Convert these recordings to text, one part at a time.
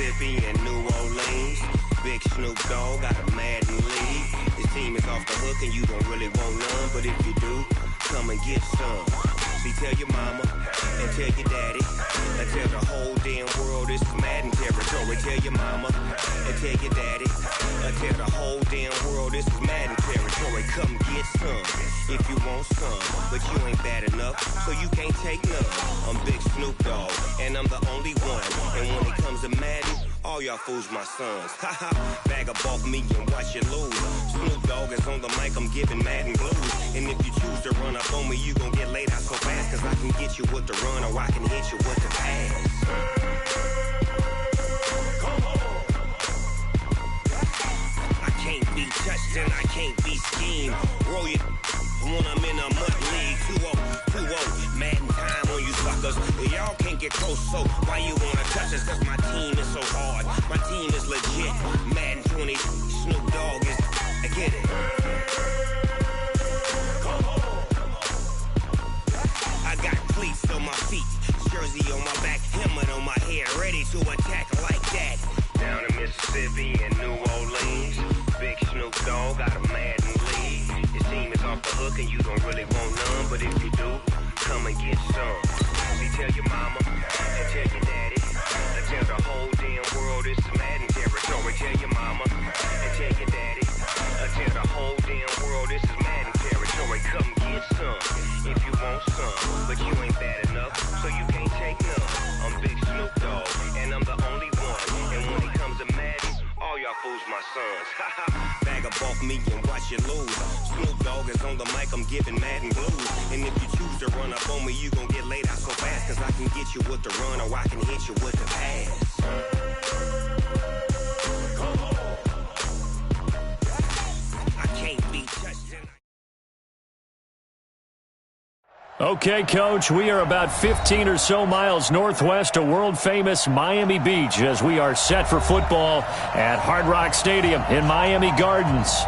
Mississippi and New Orleans. Big Snoop Dogg got a Madden league. His team is off the hook and you don't really want none, but if you do, come and get some. See, tell your mama and tell your daddy and tell the whole damn world this is Madden territory. Tell your mama and tell your daddy and tell the whole damn world this is Madden territory. Come get some if you want some, but you ain't bad enough, so you can't take none. I'm Big Snoop Dogg, and I'm the only one. And when it comes to Madden, all y'all fools my sons. Haha, bag up off me and watch you lose. Snoop Dogg is on the mic, I'm giving Madden blues. And if you choose to run up on me, you gon' get laid out so fast, cause I can get you with the run or I can hit you with the pass. I can't be touched and I can't be schemed. Roll you when I'm in a mud league. 2-0, Madden time on you suckers. Y'all can't get close, so why you wanna touch us? Cause my team is so hard. My team is legit. Madden 20, Snoop Dogg is. I get it. I got cleats on my feet, jersey on my back, helmet on my head, ready to attack like that. Down in Mississippi and New Orleans, Big Snoop Dogg got a Madden league. His team is off the hook and you don't really want none, but if you do, come and get some. See, tell your mama and tell your daddy and tell the whole damn world this is Madden territory. Tell your mama and tell your daddy and tell the whole damn world this is Madden territory. Come get some if you want some, but you ain't bad enough, so you can't take none. I'm Big Snoop Dogg, and I'm the only one. And when it comes to Madden, all y'all fools my sons. Bag up off me and watch you lose. Snoop Dogg is on the mic, I'm giving Madden blues. And if you choose to run up on me, you gon' get laid out so fast, cause I can get you with the run or I can hit you with the pass. I can't be touched. Okay, Coach, we are about 15 or so miles northwest of world-famous Miami Beach as we are set for football at Hard Rock Stadium in Miami Gardens.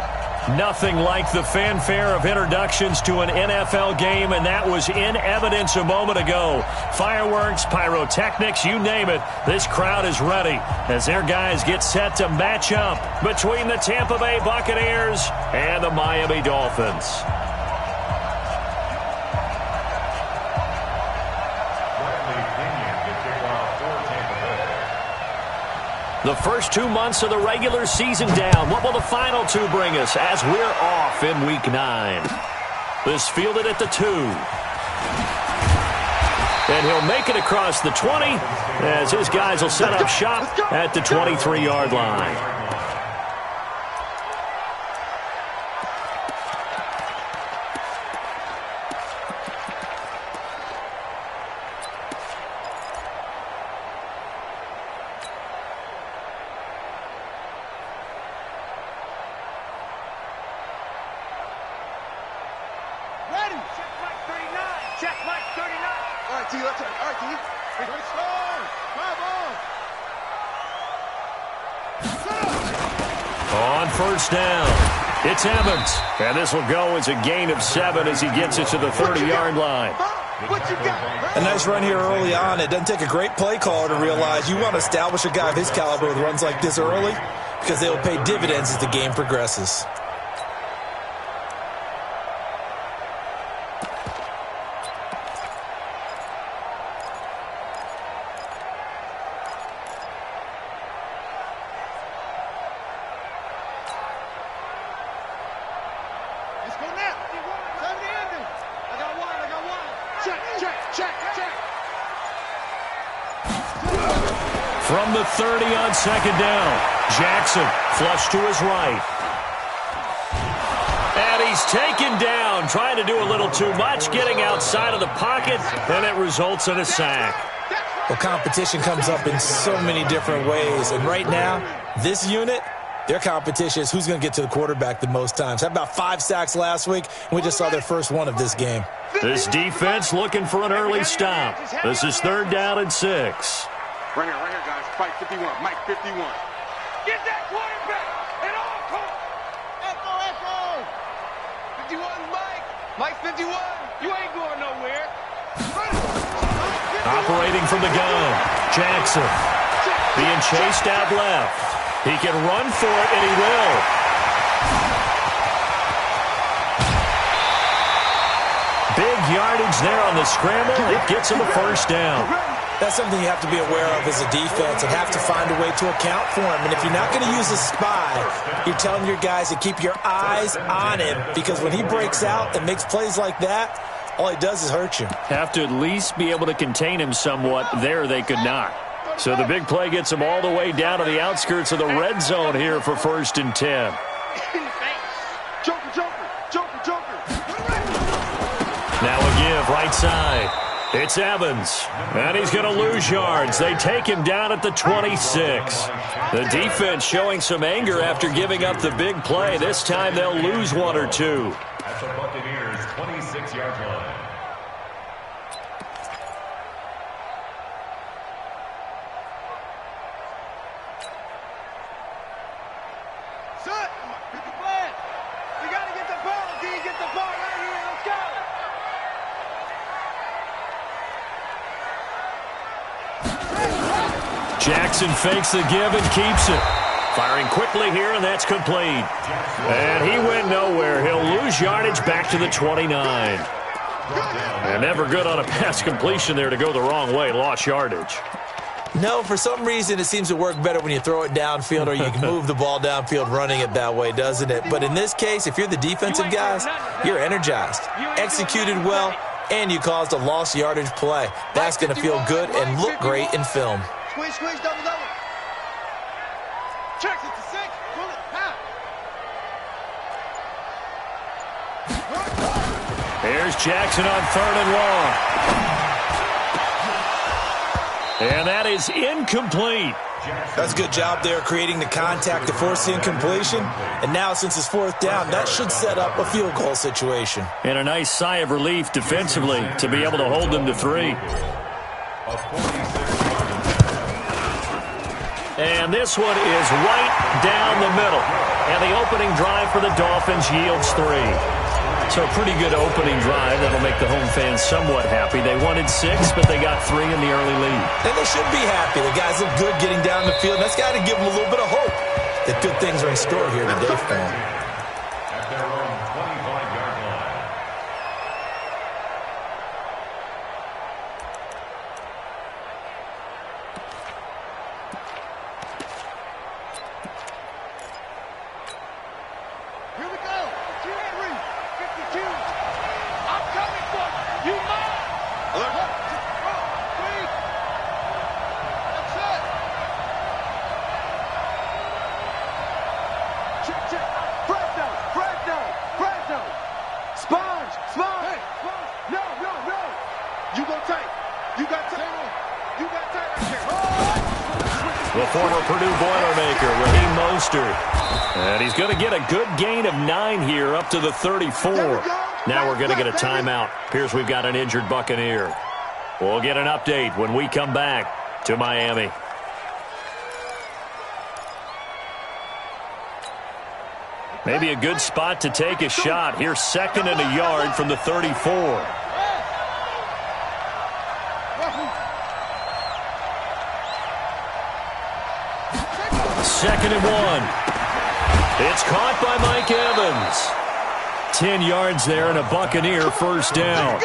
Nothing like the fanfare of introductions to an NFL game, and that was in evidence a moment ago. Fireworks, pyrotechnics, you name it. This crowd is ready as their guys get set to match up between the Tampa Bay Buccaneers and the Miami Dolphins. The first 2 months of the regular season down. What will the final two bring us as we're off in Week 9? This fielded at the 2. And he'll make it across the 20 as his guys will set up shop at the 23-yard line. Down. It's Evans, and this will go as a gain of 7 as he gets it to the 30-yard line. A nice run here early on. It doesn't take a great play caller to realize you want to establish a guy of his caliber with runs like this early because they will pay dividends as the game progresses. From the 30 on second down, Jackson flush to his right. And he's taken down, trying to do a little too much, getting outside of the pocket, and it results in a sack. Well, competition comes up in so many different ways, and right now, this unit, their competition is who's going to get to the quarterback the most times. Had about 5 sacks last week, and we just saw their first one of this game. This defense looking for an early stop. This is 3rd down and 6. Right here, guys. Mike 51. Mike 51. Get that quarterback at all costs. Echo. 51, Mike. Mike 51. You ain't going nowhere. Operating from the gun, Jackson. Being chased out left. He can run for it, and he will. Big yardage there on the scramble. It gets him a first down. That's something you have to be aware of as a defense and have to find a way to account for him. And if you're not going to use a spy, you're telling your guys to keep your eyes on him, because when he breaks out and makes plays like that, all he does is hurt you. Have to at least be able to contain him somewhat. There they could not. So the big play gets him all the way down to the outskirts of the red zone here for 1st and 10. Now a give right side. It's Evans, and he's going to lose yards. They take him down at the 26. The defense showing some anger after giving up the big play. This time they'll lose one or two. At the Buccaneers' 26-yard line. Jackson fakes the give and keeps it. Firing quickly here, and that's complete. And he went nowhere. He'll lose yardage back to the 29. And never good on a pass completion there to go the wrong way. Lost yardage. No, for some reason it seems to work better when you throw it downfield or you can move the ball downfield running it that way, doesn't it? But in this case, if you're the defensive guys, you're energized, executed well, and you caused a lost yardage play. That's going to feel good and look great in film. Squeeze, squeeze, double, double. Checks it to 6. Pull it. Half. Here's Jackson on 3rd and long. And that is incomplete. That's a good job there creating the contact to force the incompletion. And now since it's 4th down, that should set up a field goal situation. And a nice sigh of relief defensively to be able to hold them to 3. And this one is right down the middle. And the opening drive for the Dolphins yields 3. So a pretty good opening drive. That'll make the home fans somewhat happy. They wanted 6, but they got 3 in the early lead. And they should be happy. The guys look good getting down the field. That's got to give them a little bit of hope that good things are in store here today, fam. At their own 25-yard line. Here we go. Henry, 52. I'm coming for you. You mine. Alert. 1, 2, 3. That's it. Check, check. Fresno, Fresno, Fresno. Sponge, Sponge. Hey, Sponge. No, no, no. You go tight. You got tight. You got tight right here. The former Purdue Boilermaker, Raheem Mostert. And he's going to get a good gain of 9 here up to the 34. Now we're going to get a timeout. Appears we've got an injured Buccaneer. We'll get an update when we come back to Miami. Maybe a good spot to take a shot. Here's 2nd and a yard from the 34. 2nd and 1. It's caught by Mike Evans. 10 yards there and a Buccaneer first down.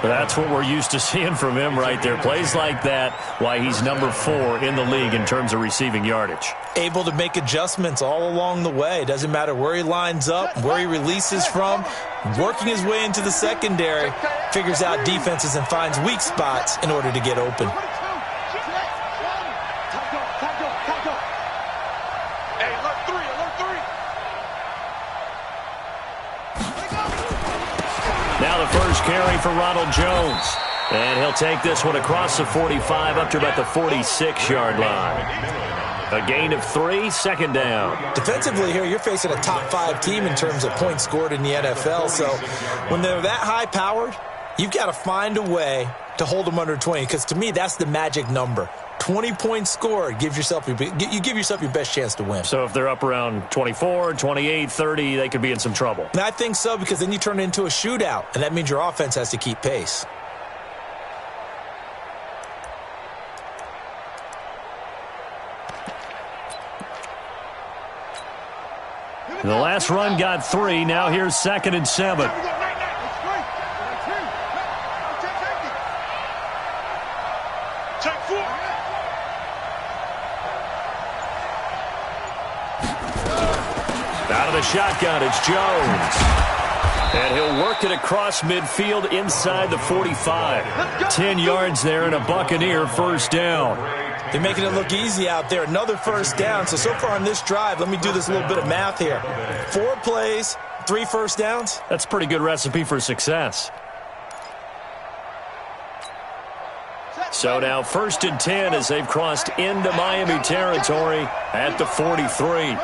That's what we're used to seeing from him right there. Plays like that, why he's number 4 in the league in terms of receiving yardage. Able to make adjustments all along the way. Doesn't matter where he lines up, where he releases from. Working his way into the secondary, figures out defenses and finds weak spots in order to get open. Now the first carry for Ronald Jones. And he'll take this one across the 45 up to about the 46-yard line. A gain of 3, 2nd down. Defensively here, you're facing a top-5 team in terms of points scored in the NFL. So when they're that high-powered, you've got to find a way to hold them under 20. Because to me, that's the magic number. 20 points scored, you give yourself your best chance to win. So if they're up around 24, 28, 30, they could be in some trouble. And I think so, because then you turn it into a shootout, and that means your offense has to keep pace. The last run got 3. Now here's 2nd and 7. Out of the shotgun, it's Jones. And he'll work it across midfield inside the 45. 10 yards there and a Buccaneer first down. They're making it look easy out there. Another first down. So far on this drive, let me do this little bit of math here. 4 plays, 3 first downs. That's a pretty good recipe for success. So now 1st and 10 as they've crossed into Miami territory at the 43.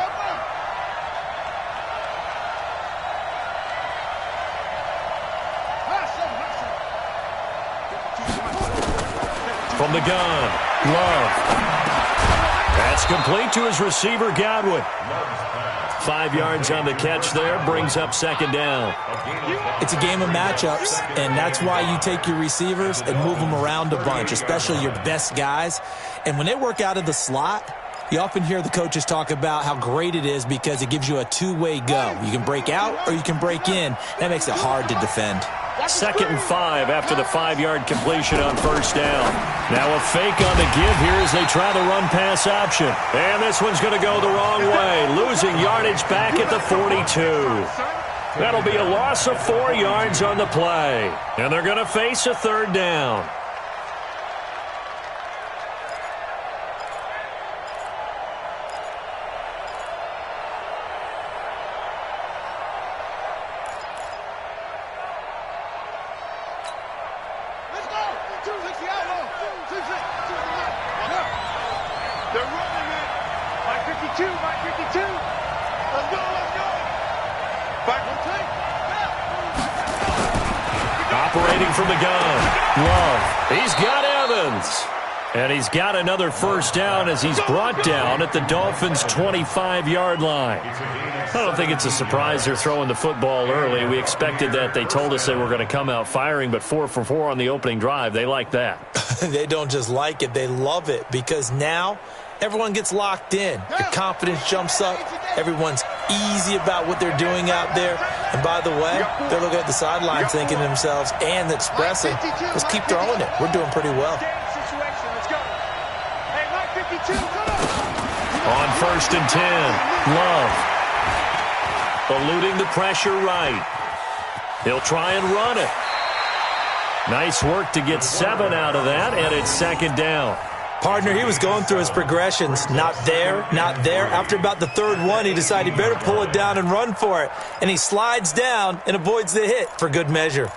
From the gun, Love. That's complete to his receiver, Godwin. 5 yards on the catch there, brings up 2nd down. It's a game of matchups, and that's why you take your receivers and move them around a bunch, especially your best guys. And when they work out of the slot, you often hear the coaches talk about how great it is because it gives you a two-way go. You can break out or you can break in. That makes it hard to defend. 2nd and 5 after the 5-yard completion on first down. Now a fake on the give here as they try the run-pass option. And this one's going to go the wrong way, losing yardage back at the 42. That'll be a loss of 4 yards on the play. And they're going to face a 3rd down. Operating from the gun, Love. He's got Evans. And he's got another first down as he's brought down at the Dolphins' 25-yard line. I don't think it's a surprise they're throwing the football early. We expected that. They told us they were going to come out firing, but 4 for 4 on the opening drive. They like that. They don't just like it, they love it, because now everyone gets locked in. The confidence jumps up. Everyone's easy about what they're doing out there. And by the way, they're looking at the sidelines thinking to themselves and expressing, let's keep throwing it. We're doing pretty well. On 1st and 10, Love. Eluding the pressure right. He'll try and run it. Nice work to get 7 out of that, and it's 2nd down. Partner, he was going through his progressions. Not there, not there. After about the 3rd one, he decided he better pull it down and run for it. And he slides down and avoids the hit for good measure.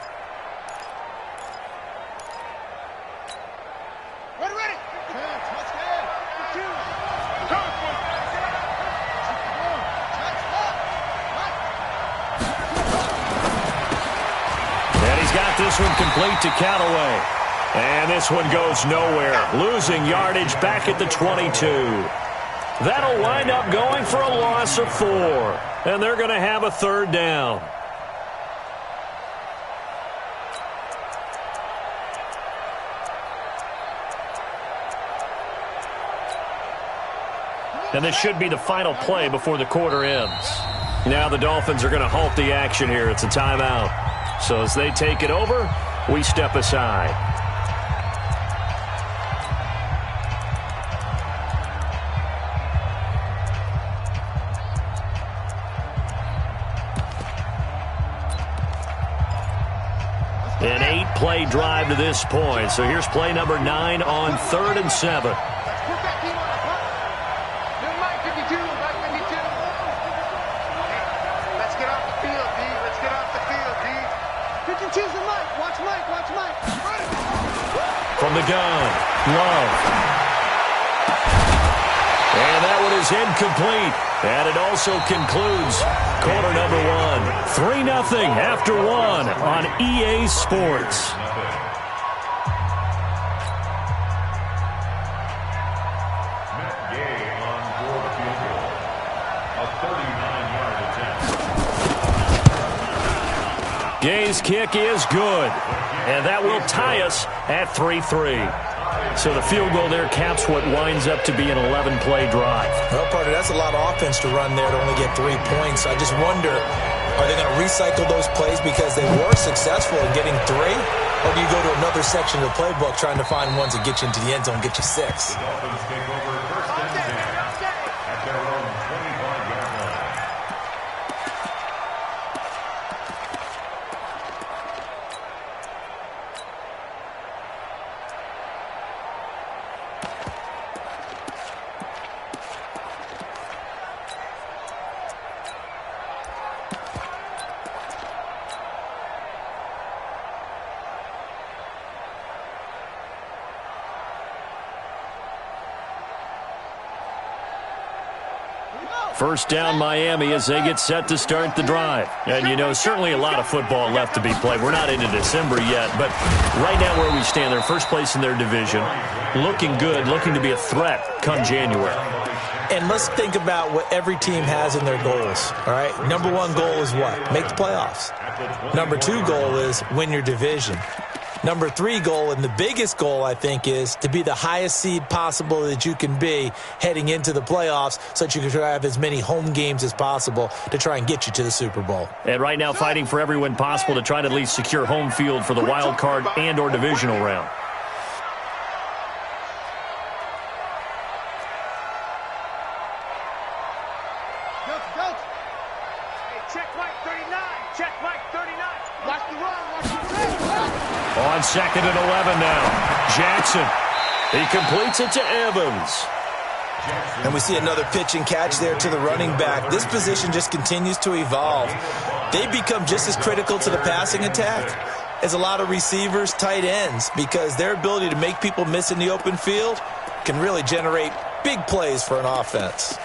This one complete to Callaway. And this one goes nowhere. Losing yardage back at the 22. That'll wind up going for a loss of 4. And they're going to have a 3rd down. And this should be the final play before the quarter ends. Now the Dolphins are going to halt the action here. It's a timeout. So as they take it over, we step aside. An 8-play drive to this point. So here's play number 9 on 3rd and 7. From the gun, Love. And that one is incomplete. And it also concludes quarter number 1. 3-0 after 1 on EA Sports. Gay's kick is good. And that will tie us at 3-3. So the field goal there caps what winds up to be an 11-play drive. Well, partner, that's a lot of offense to run there to only get 3 points. I just wonder, are they going to recycle those plays because they were successful in getting 3? Or do you go to another section of the playbook trying to find ones that get you into the end zone and get you 6? The Dolphins take over first and 10 at their own 25-yard line. First down, Miami, as they get set to start the drive. And, you know, certainly a lot of football left to be played. We're not into December yet, but right now where we stand, they're first place in their division, looking good, looking to be a threat come January. And let's think about what every team has in their goals, all right? Number 1 goal is what? Make the playoffs. Number 2 goal is win your division. Number 3 goal, and the biggest goal, I think, is to be the highest seed possible that you can be heading into the playoffs so that you can have as many home games as possible to try and get you to the Super Bowl. And right now fighting for every win possible to try to at least secure home field for the wild card and or divisional round. On 2nd and 11 now. Jackson. He completes it to Evans. And we see another pitch and catch there to the running back. This position just continues to evolve. They become just as critical to the passing attack as a lot of receivers, tight ends, because their ability to make people miss in the open field can really generate big plays for an offense.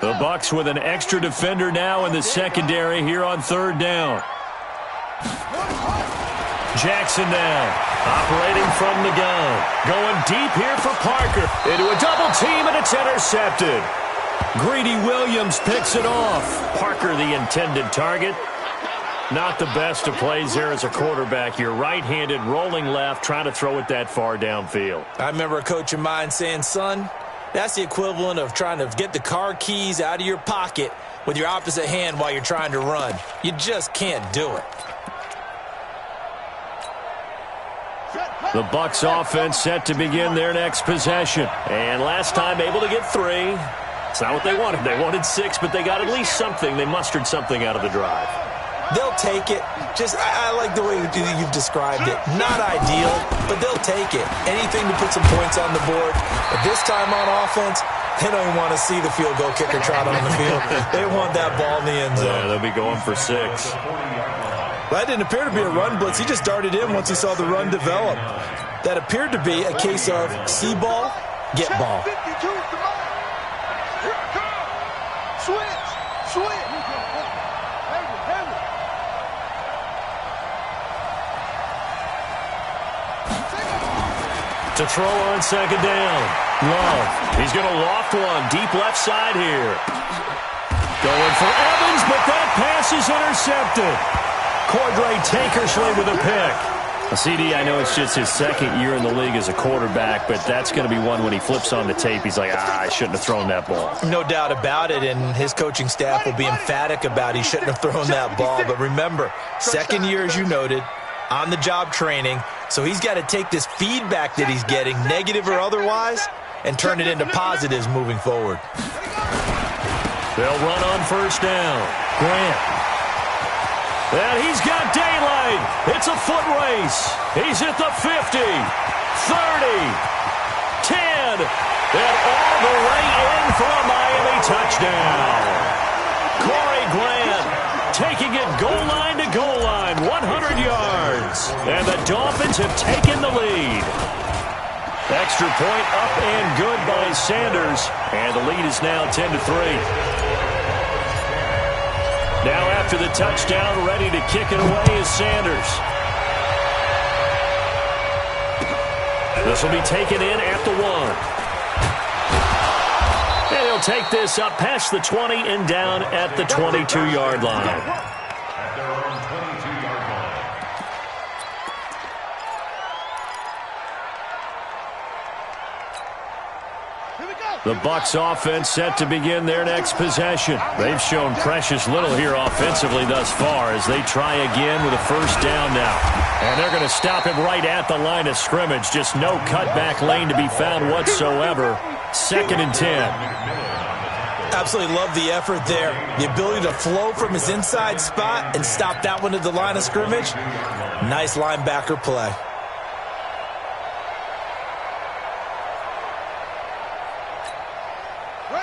The Bucs with an extra defender now in the secondary here on 3rd down. Jackson now, operating from the gun. Going deep here for Parker. Into a double team, and it's intercepted. Greedy Williams picks it off. Parker, the intended target. Not the best of plays there as a quarterback. You're right-handed, rolling left, trying to throw it that far downfield. I remember a coach of mine saying, son, that's the equivalent of trying to get the car keys out of your pocket with your opposite hand while you're trying to run. You just can't do it. The Bucs offense set to begin their next possession. And last time able to get 3. It's not what they wanted. They wanted 6, but they got at least something. They mustered something out of the drive. They'll take it. Just, I like the way you've described it. Not ideal, but they'll take it. Anything to put some points on the board. But this time on offense, they don't even want to see the field goal kicker trot on the field. They want that ball in the end zone. Yeah, they'll be going for 6. Well, that didn't appear to be a run blitz. He just darted in once he saw the run develop. That appeared to be a case of see ball, get ball. To throw on 2nd down. Love. He's going to loft one. Deep left side here. Going for Evans, but that pass is intercepted. Cordray Tankersley with a pick. CD, I know it's just his 2nd year in the league as a quarterback, but that's going to be one when he flips on the tape. He's like, I shouldn't have thrown that ball. No doubt about it, and his coaching staff will be emphatic about he shouldn't have thrown that ball. But remember, 2nd year, as you noted, on-the-job training. So he's got to take this feedback that he's getting, negative or otherwise, and turn it into positives moving forward. They'll run on 1st down. Grant. And he's got daylight. It's a foot race. He's at the 50, 30, 10, and all the way in for a Miami touchdown. Corey Grant taking it goal line to goal line, 100 yards. And the Dolphins have taken the lead. Extra point up and good by Sanders. And the lead is now 10-3. Now after the touchdown, ready to kick it away is Sanders. This will be taken in at the 1. And he'll take this up past the 20 and down at the 22-yard line. At their own 22-yard line. The Bucs offense set to begin their next possession. They've shown precious little here offensively thus far as they try again with a first down now. And they're going to stop him right at the line of scrimmage. Just no cutback lane to be found whatsoever. 2nd and 10. Absolutely love the effort there. The ability to flow from his inside spot and stop that one at the line of scrimmage. Nice linebacker play.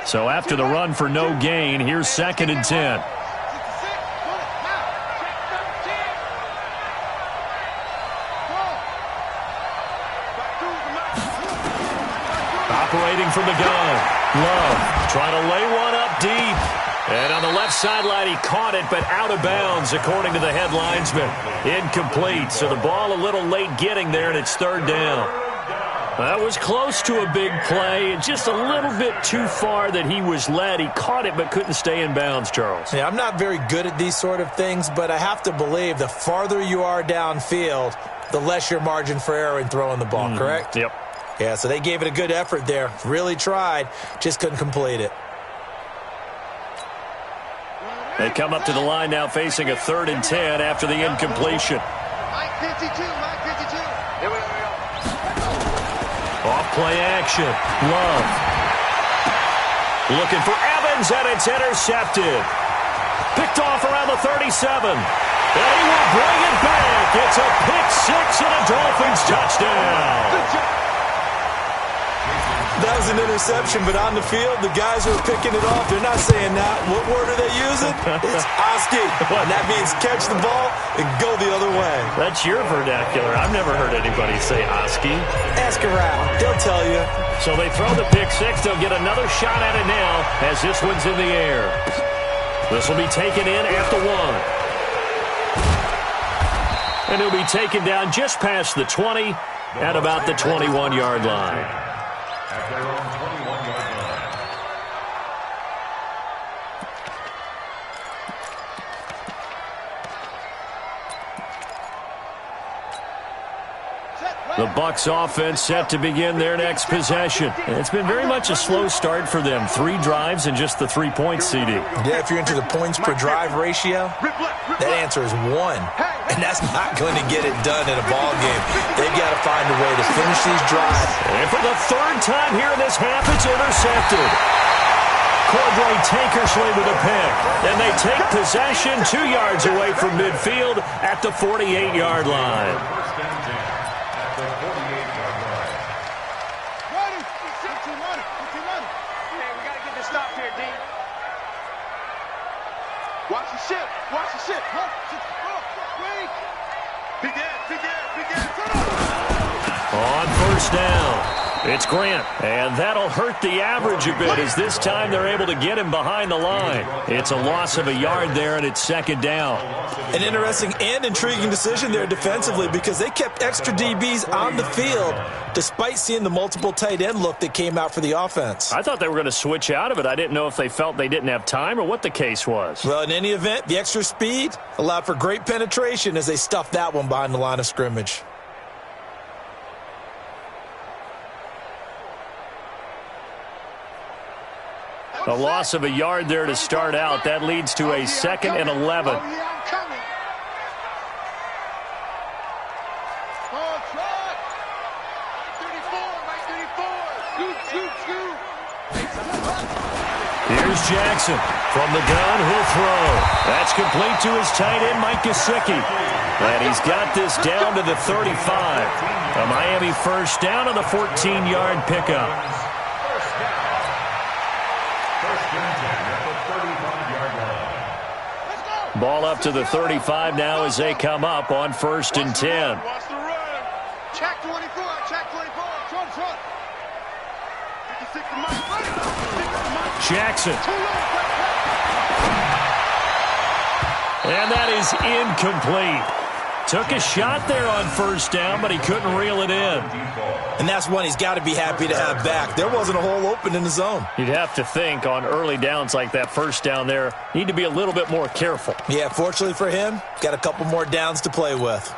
So after the run for no gain, here's 2nd and 10. Operating from the gun. Love trying to lay one up deep. And on the left sideline, he caught it, but out of bounds, according to the head linesman. Incomplete. So the ball a little late getting there, and it's 3rd down. That was close to a big play, and just a little bit too far that he was led. He caught it but couldn't stay in bounds, Charles. Yeah, I'm not very good at these sort of things, but I have to believe the farther you are downfield, the less your margin for error in throwing the ball, correct? Yep. Yeah, so they gave it a good effort there. Really tried, just couldn't complete it. They come up to the line now facing a 3rd and 10 after the incompletion. Mike 52, Mike 52. Here we go. Off play action. Love. Looking for Evans, and it's intercepted. Picked off around the 37. And he will bring it back. It's a pick 6 and a Dolphins touchdown. That was an interception, but on the field, the guys who are picking it off, they're not saying that. What word are they using? It's Oski. And that means catch the ball and go the other way. That's your vernacular. I've never heard anybody say Oski. Ask around. They'll tell you. So they throw the pick 6. They'll get another shot at it now as this one's in the air. This will be taken in at the 1. And he'll be taken down just past the 20 at about the 21-yard line. At their own 21-yard line. The Bucs offense set to begin their next possession. And it's been very much a slow start for them. 3 drives and just the 3 points, CD. Yeah, if you're into the points per drive ratio, that answer is 1. And that's not going to get it done in a ball game. They've got to find a way to finish these drives. And for the 3rd time here in this half, it's intercepted. Cordray Tankersley with a pick. And they take possession 2 yards away from midfield at the 48-yard line. First and 10 at the 48-yard line. Ready. Hey, we got to get this stop here, D. Watch the ship. Watch the ship. Wait. Big ass. On first down, it's Grant, and that'll hurt the average a bit as this time they're able to get him behind the line. It's a loss of a yard there, and it's 2nd down. An interesting and intriguing decision there defensively because they kept extra DBs on the field despite seeing the multiple tight end look that came out for the offense. I thought they were going to switch out of it. I didn't know if they felt they didn't have time or what the case was. Well, in any event, the extra speed allowed for great penetration as they stuffed that one behind the line of scrimmage. A loss of a yard there to start out. That leads to a 2nd and 11. Here's Jackson. From the gun, he'll throw. That's complete to his tight end, Mike Gesicki. And he's got this down to the 35. A Miami first down on the 14-yard pickup. Ball up to the 35 now as they come up on 1st and 10. Watch the run. Check 24. Front. 56 to Mike. Jackson. And that is incomplete. Took a shot there on first down, but he couldn't reel it in. And that's one he's got to be happy to have back. There wasn't a hole open in the zone. You'd have to think on early downs like that first down there, need to be a little bit more careful. Yeah, fortunately for him, got a couple more downs to play with.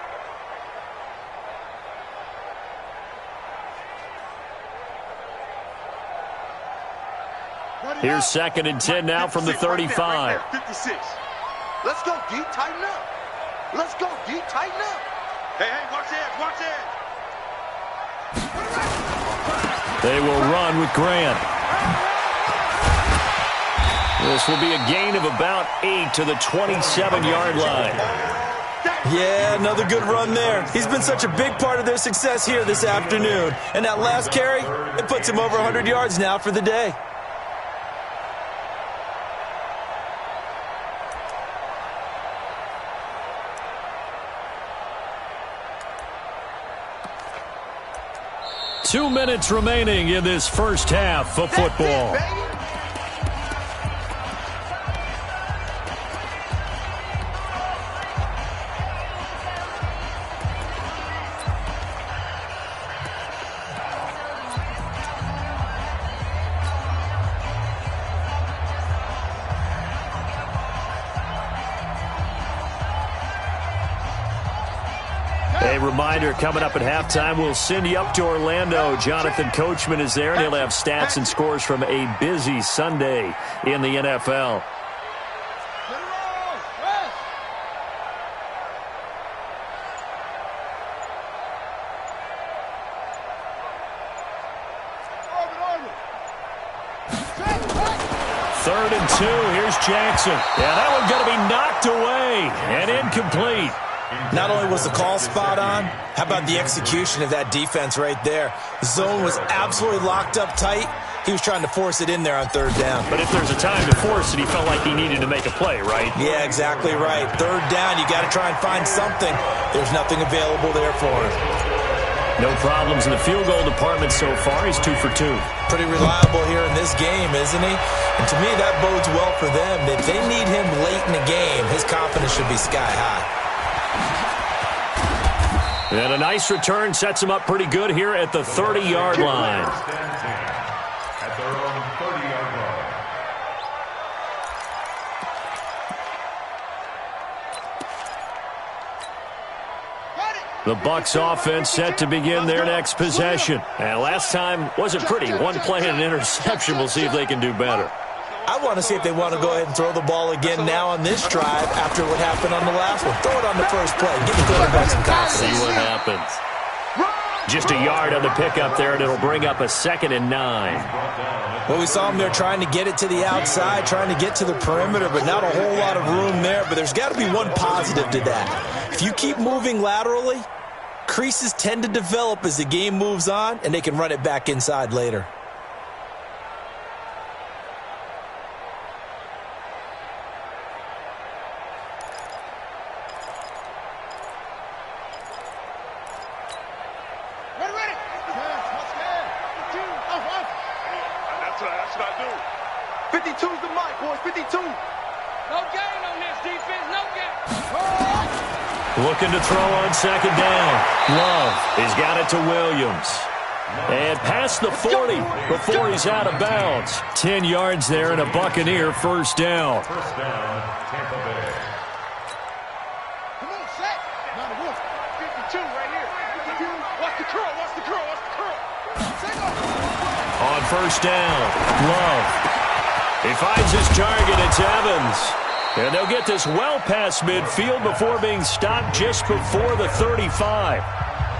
Here's 2nd and 10 now from the 35. Right there, 56. Let's go, D. Tighten up. Let's go, D. Tighten up. Hey, watch it, watch it. They will run with Grant. This will be a gain of about 8 to the 27-yard line. Yeah, another good run there. He's been such a big part of their success here this afternoon. And that last carry, it puts him over 100 yards now for the day. Two minutes remaining in this first half of football. A reminder, coming up at halftime, we'll send you up to Orlando. Jonathan Coachman is there, and he'll have stats and scores from a busy Sunday in the NFL. Third and 2. Here's Jackson. Yeah, that one's going to be knocked away and incomplete. Not only was the call spot on, how about the execution of that defense right there? The zone was absolutely locked up tight. He was trying to force it in there on third down. But if there's a time to force it, he felt like he needed to make a play, right? Yeah, exactly right. Third down, you got to try and find something. There's nothing available there for him. No problems in the field goal department so far. He's 2 for 2. Pretty reliable here in this game, isn't he? And to me, that bodes well for them. If they need him late in the game, his confidence should be sky high. And a nice return sets him up pretty good here at the 30-yard line. At their own 30-yard line. The Bucs offense set to begin their next possession. And last time wasn't pretty. One play and an interception. We'll see if they can do better. I want to see if they want to go ahead and throw the ball again now on this drive after what happened on the last one. Throw it on the first play. Give the quarterback some confidence. See what happens. Just a yard on the pickup there, and it'll bring up a 2nd and 9. Well, we saw him there trying to get it to the outside, trying to get to the perimeter, but not a whole lot of room there. But there's got to be one positive to that. If you keep moving laterally, creases tend to develop as the game moves on, and they can run it back inside later. That's what I do. 52's the mic, boys. 52. No gain on this defense. No gain. Looking to throw on 2nd down. Love has got it to Williams. And past the 40 before he's out of bounds. 10 yards there and a Buccaneer first down. First down, Tampa Bay. Come on, set. 52 right here. 52. Watch the curl. Watch the curl. Watch the curl. On first down, Love. He finds his target. It's Evans. And they'll get this well past midfield before being stopped just before the 35.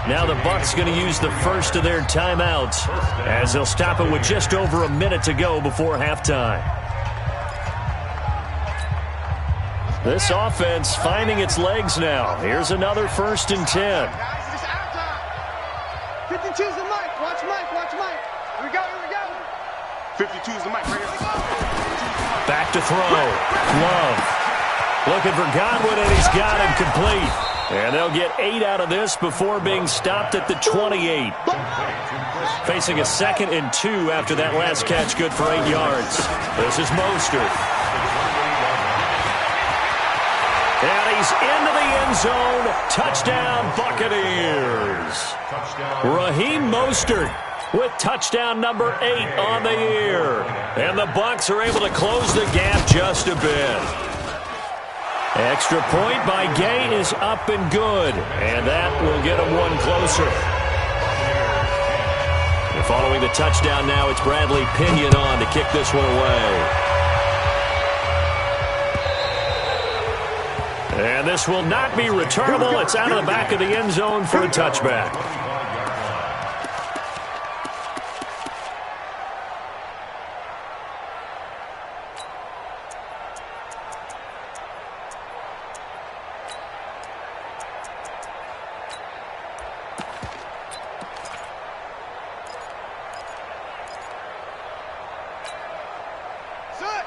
Now the Bucs going to use the first of their timeouts as they'll stop it with just over a minute to go before halftime. This offense finding its legs now. Here's another 1st and 10. 52's the mic. Watch Mike. Watch Mike. Here we go. Here we go. 52's the mic right here. Back to throw. Love. Looking for Godwin, and he's got him complete. And they'll get 8 out of this before being stopped at the 28. Facing a 2nd and 2 after that last catch, good for 8 yards. This is Mostert. And he carries into the end zone. Touchdown, Buccaneers. Raheem Mostert with touchdown number 8 on the year. And the Bucs are able to close the gap just a bit. Extra point by Gay is up and good. And that will get them one closer. And following the touchdown now, it's Bradley Pinion on to kick this one away. And this will not be returnable. It's out of the back of the end zone for a touchback.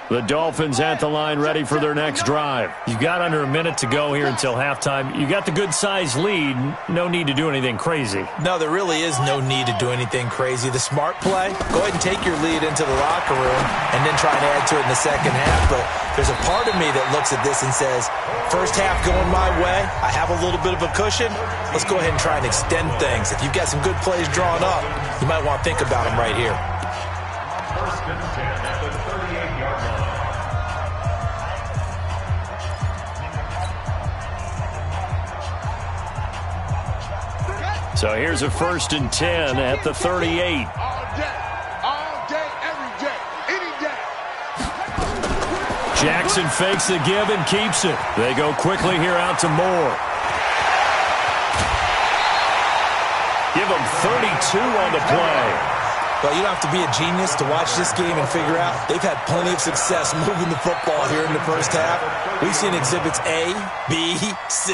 The Dolphins at the line ready for their next drive. You've got under a minute to go here until halftime. You got the good-sized lead. No need to do anything crazy. No, there really is no need to do anything crazy. The smart play, go ahead and take your lead into the locker room and then try and add to it in the second half. But there's a part of me that looks at this and says, first half going my way, I have a little bit of a cushion. Let's go ahead and try and extend things. If you've got some good plays drawn up, you might want to think about them right here. First and 10 at the 38-yard line. So here's a 1st and 10 at the 38. All day, every day, any day. Jackson fakes the give and keeps it. They go quickly here out to Moore. Give them 32 on the play. Well, you don't have to be a genius to watch this game and figure out they've had plenty of success moving the football here in the first half. We've seen exhibits A, B, C,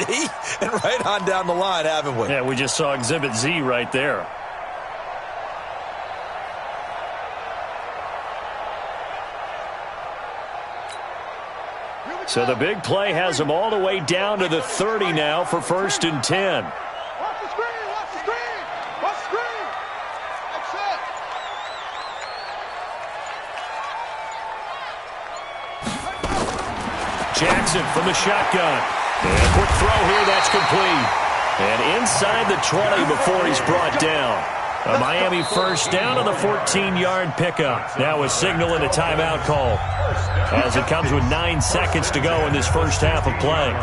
and right on down the line, haven't we? Yeah, we just saw exhibit Z right there. So the big play has them all the way down to the 30 now for 1st and 10. Watch the screen, watch the screen, watch the screen. That's it. Jackson from the shotgun. And quick throw here, that's complete. And inside the 20 before he's brought down. A Miami first down on the 14-yard pickup. Now a signal and a timeout call, as it comes with 9 seconds to go in this first half of play.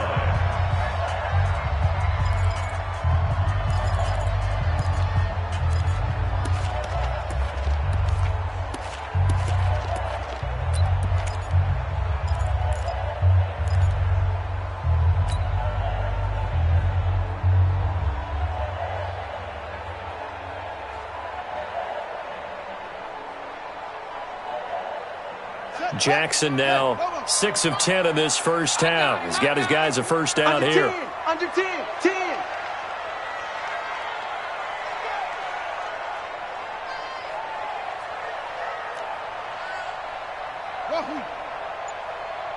Jackson now 6 of 10 in this first half. He's got his guys a first down here. Under 10, 10.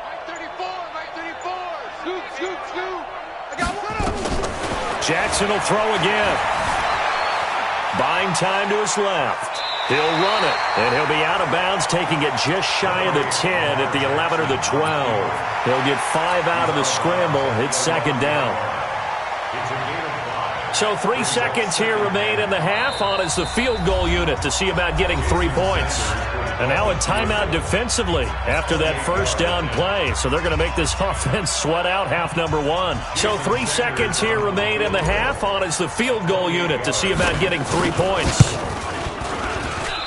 Mike 34, Mike 34. Scoop, scoop, scoop. I got one. Jackson will throw again. Buying time to his left. He'll run it, and he'll be out of bounds, taking it just shy of the 10 at the 11 or the 12. He'll get 5 out of the scramble. It's second down. So 3 seconds here remain in the half. On is the field goal unit to see about getting 3 points. And now a timeout defensively after that first down play. So they're going to make this offense sweat out half number 1. So 3 seconds here remain in the half. On is the field goal unit to see about getting 3 points.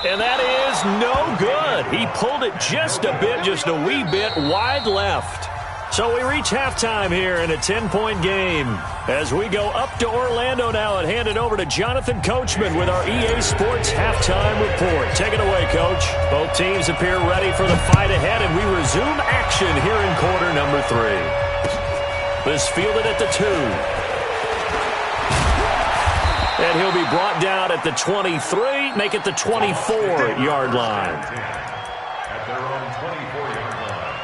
And that is no good. He pulled it just a bit, just a wee bit wide left. So we reach halftime here in a 10-point game. As we go up to Orlando now and hand it over to Jonathan Coachman with our EA Sports Halftime Report. Take it away, Coach. Both teams appear ready for the fight ahead, and we resume action here in quarter number 3. This fielded at the 2. And he'll be brought down at the 23, make it the 24-yard line. At their own 24-yard line.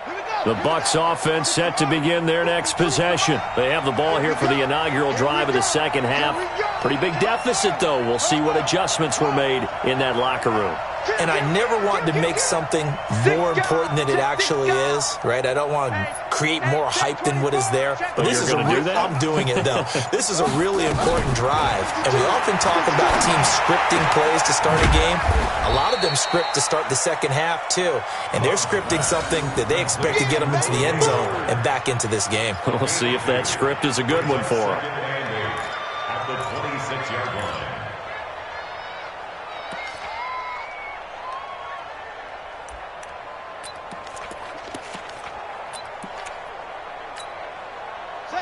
Here we go. The Bucs offense set to begin their next possession. They have the ball here for the inaugural drive of the second half. Pretty big deficit, though. We'll see what adjustments were made in that locker room. And I never want to make something more important than it actually is, right? I don't want to create more hype than what is there. But this is I'm doing it, though. This is a really important drive. And we often talk about teams scripting plays to start a game. A lot of them script to start the second half, too. And they're scripting something that they expect to get them into the end zone and back into this game. We'll see if that script is a good one for them. At the 26-yard line.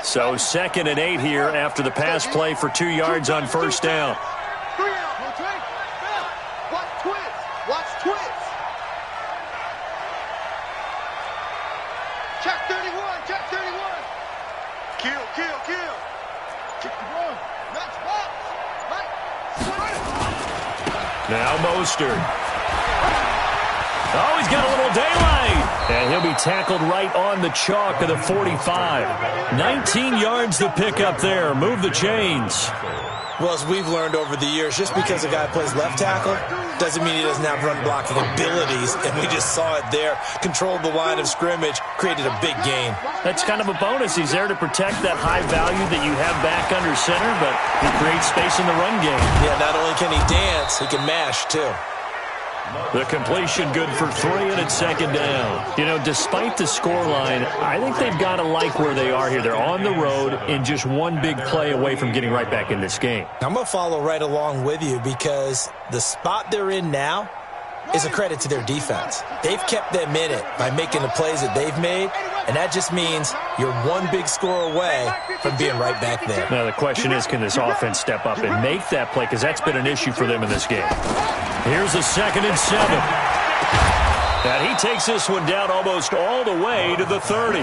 So 2nd and 8 here after the pass play for 2 yards on first down. Watch twist. Check 31. Kill. Kick the run. Next box. Now Mostert. Oh, he's got a little daylight. And he'll be tackled right on the chalk of the 45. 19 yards to pick up there. Move the chains. Well, as we've learned over the years, just because a guy plays left tackle doesn't mean he doesn't have run blocking abilities. And we just saw it there. Controlled the line of scrimmage, created a big gain. That's kind of a bonus. He's there to protect that high value that you have back under center, but he creates space in the run game. Yeah, not only can he dance, he can mash, too. The completion good for 3, and it's 2nd down. You know, despite the scoreline, I think they've got to like where they are here. They're on the road and just one big play away from getting right back in this game. I'm going to follow right along with you because the spot they're in now is a credit to their defense. They've kept them in it by making the plays that they've made, and that just means you're one big score away from being right back there. Now, the question is, can this offense step up and make that play? Because that's been an issue for them in this game. Here's a 2nd and 7. And he takes this one down almost all the way to the 30.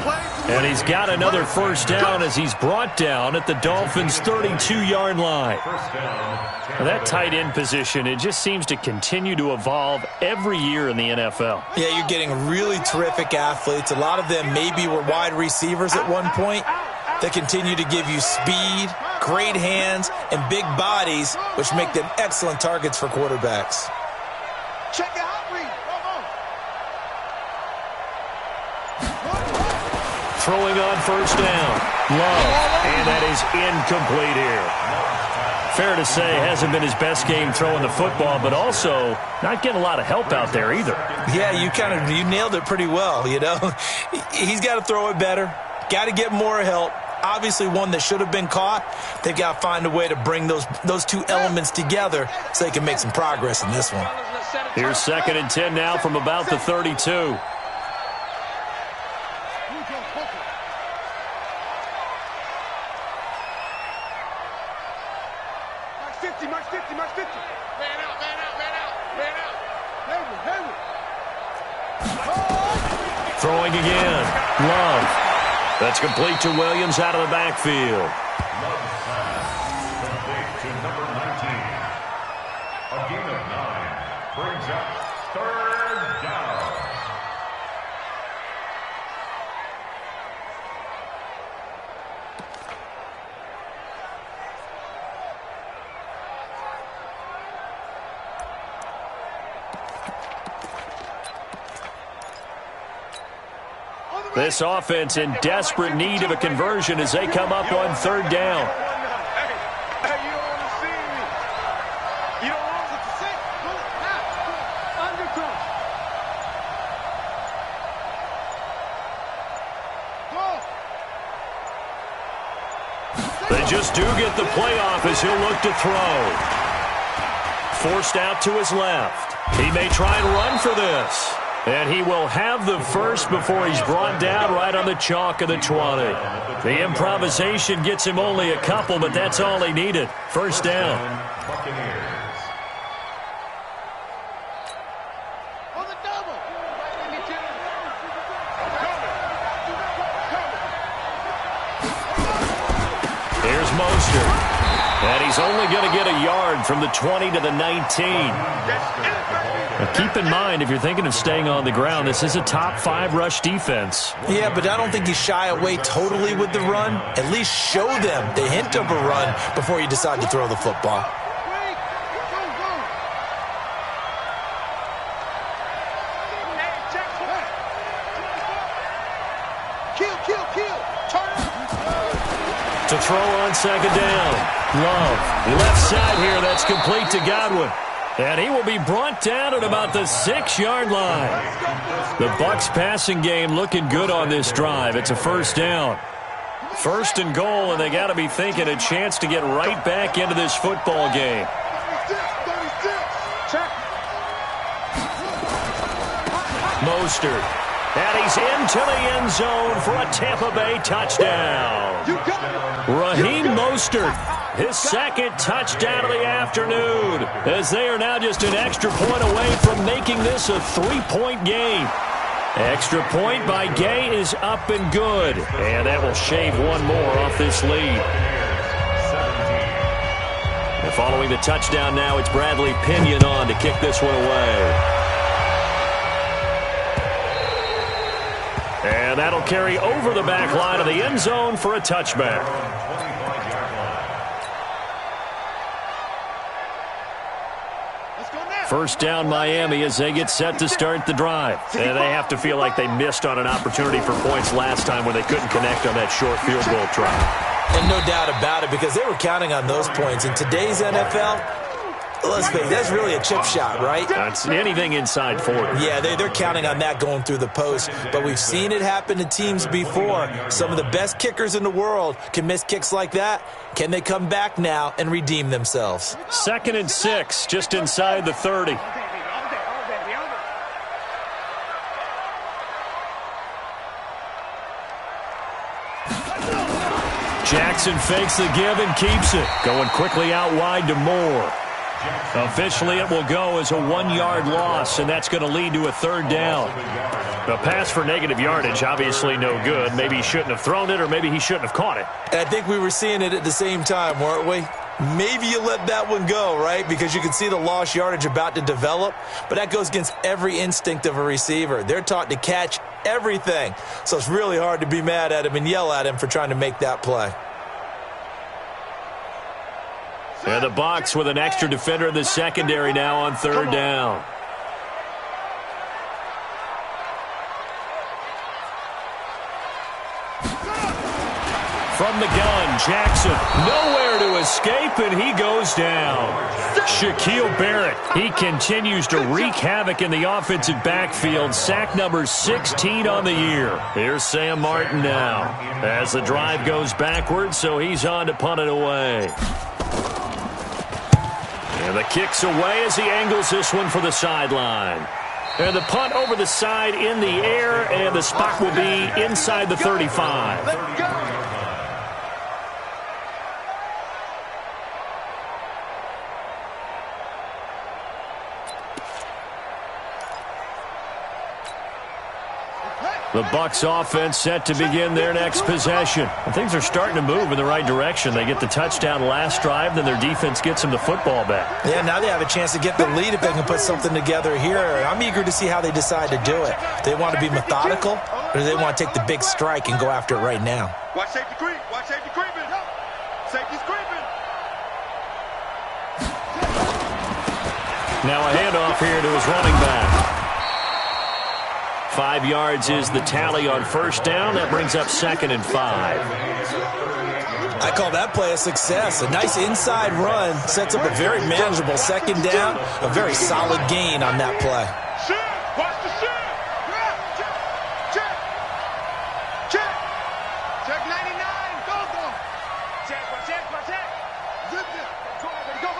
And he's got another first down as he's brought down at the Dolphins' 32-yard line. Now, that tight end position, it just seems to continue to evolve every year in the NFL. Yeah, you're getting really terrific athletes. A lot of them maybe were wide receivers at one point. They continue to give you speed, great hands, and big bodies, which make them excellent targets for quarterbacks. Check it out, Reed. Throwing on first down. Love. And that is incomplete here. Fair to say, hasn't been his best game throwing the football, but also not getting a lot of help out there either. Yeah, you nailed it pretty well, you know. He's got to throw it better. Got to get more help. Obviously one that should have been caught. They've got to find a way to bring those two elements together so they can make some progress in this one. Here's 2nd and 10 now from about the 32. Throwing again. Love. That's complete to Williams out of the backfield. Complete to number 19. A gain of 9 brings up 3rd down. This offense in desperate need of a conversion as they come up on 3rd down. Hey, you don't want to see me. You don't want to see me. Underthrow. They just do get the playoff as he'll look to throw. Forced out to his left. He may try and run for this. And he will have the first before he's brought down right on the chalk of the 20. The improvisation gets him only a couple, but that's all he needed. First down. Here's Mostert. And he's only going to get a yard from the 20 to the 19. Now keep in mind, if you're thinking of staying on the ground, this is a top 5 rush defense. Yeah, but I don't think you shy away totally with the run. At least show them the hint of a run before you decide to throw the football. To throw on second down. Love. Left side here. That's complete to Godwin. And he will be brought down at about the 6-yard line. The Bucs passing game looking good on this drive. It's a first down. First and goal, and they got to be thinking a chance to get right back into this football game. Mostert. And he's into the end zone for a Tampa Bay touchdown. Raheem Mostert, his second touchdown of the afternoon, as they are now just an extra point away from making this a 3-point game. Extra point by Gay is up and good, and that will shave one more off this lead. And following the touchdown now, it's Bradley Pinion on to kick this one away. And that'll carry over the back line of the end zone for a touchback. First down Miami as they get set to start the drive. And they have to feel like they missed on an opportunity for points last time when they couldn't connect on that short field goal try. And no doubt about it, because they were counting on those points. In today's NFL, let's face it, that's really a chip shot, right? That's anything inside 40. Yeah, they're counting on that going through the post. But we've seen it happen to teams before. Some of the best kickers in the world can miss kicks like that. Can they come back now and redeem themselves? 2nd and 6, just inside the 30. Jackson fakes the give and keeps it. Going quickly out wide to Moore. Officially, it will go as a 1-yard loss, and that's going to lead to a third down. The pass for negative yardage, obviously no good. Maybe he shouldn't have thrown it, or maybe he shouldn't have caught it. And I think we were seeing it at the same time, weren't we? Maybe you let that one go, right? Because you can see the lost yardage about to develop. But that goes against every instinct of a receiver. They're taught to catch everything. So it's really hard to be mad at him and yell at him for trying to make that play. And the Bucs with an extra defender in the secondary now on third down. From the gun, Jackson nowhere to escape, and he goes down. Shaquille Barrett, he continues to wreak havoc in the offensive backfield. Sack number 16 on the year. Here's Sam Martin now as the drive goes backwards, so he's on to punt it away. And the kick's away as he angles this one for the sideline. And the punt over the side in the air, and the spot will be inside the 35. The Bucs offense set to begin their next possession. And things are starting to move in the right direction. They get the touchdown last drive, then their defense gets them the football back. Yeah, now they have a chance to get the lead if they can put something together here. I'm eager to see how they decide to do it. Do they want to be methodical, or do they want to take the big strike and go after it right now? Watch safety creep. Watch safety creeping. Safety's creeping. Now a handoff here to his running back. 5 yards is the tally on first down. That brings up 2nd and 5. I call that play a success. A nice inside run sets up a very manageable second down. A very solid gain on that play. Watch the shit. Check. Check. Check 99. Go. Check. Zip it. Go.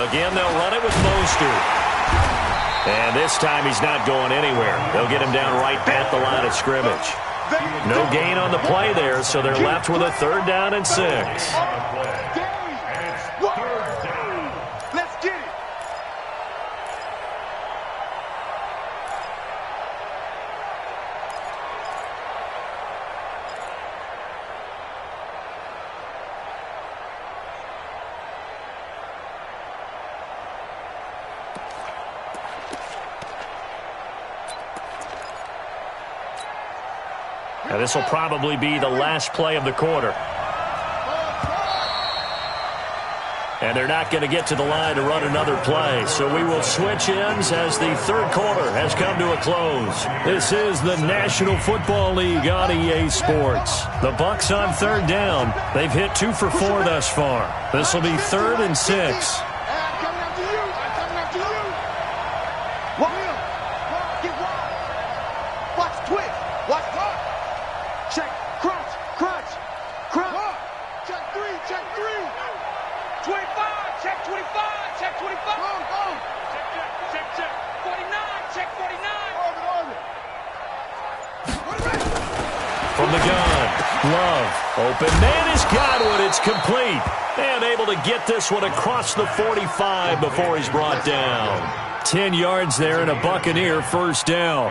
Again, they'll run it with Mostert. And this time he's not going anywhere. They'll get him down right at the line of scrimmage. No gain on the play there, so they're left with a 3rd down and 6. Let's get it. And this will probably be the last play of the quarter. And they're not going to get to the line to run another play. So we will switch ends as the third quarter has come to a close. This is the National Football League on EA Sports. The Bucs on third down. They've hit 2 for 4 thus far. This will be 3rd and 6. From the gun, Love, open man has got one, it's complete, and able to get this one across the 45 before he's brought down. 10 yards there and a Buccaneer first down.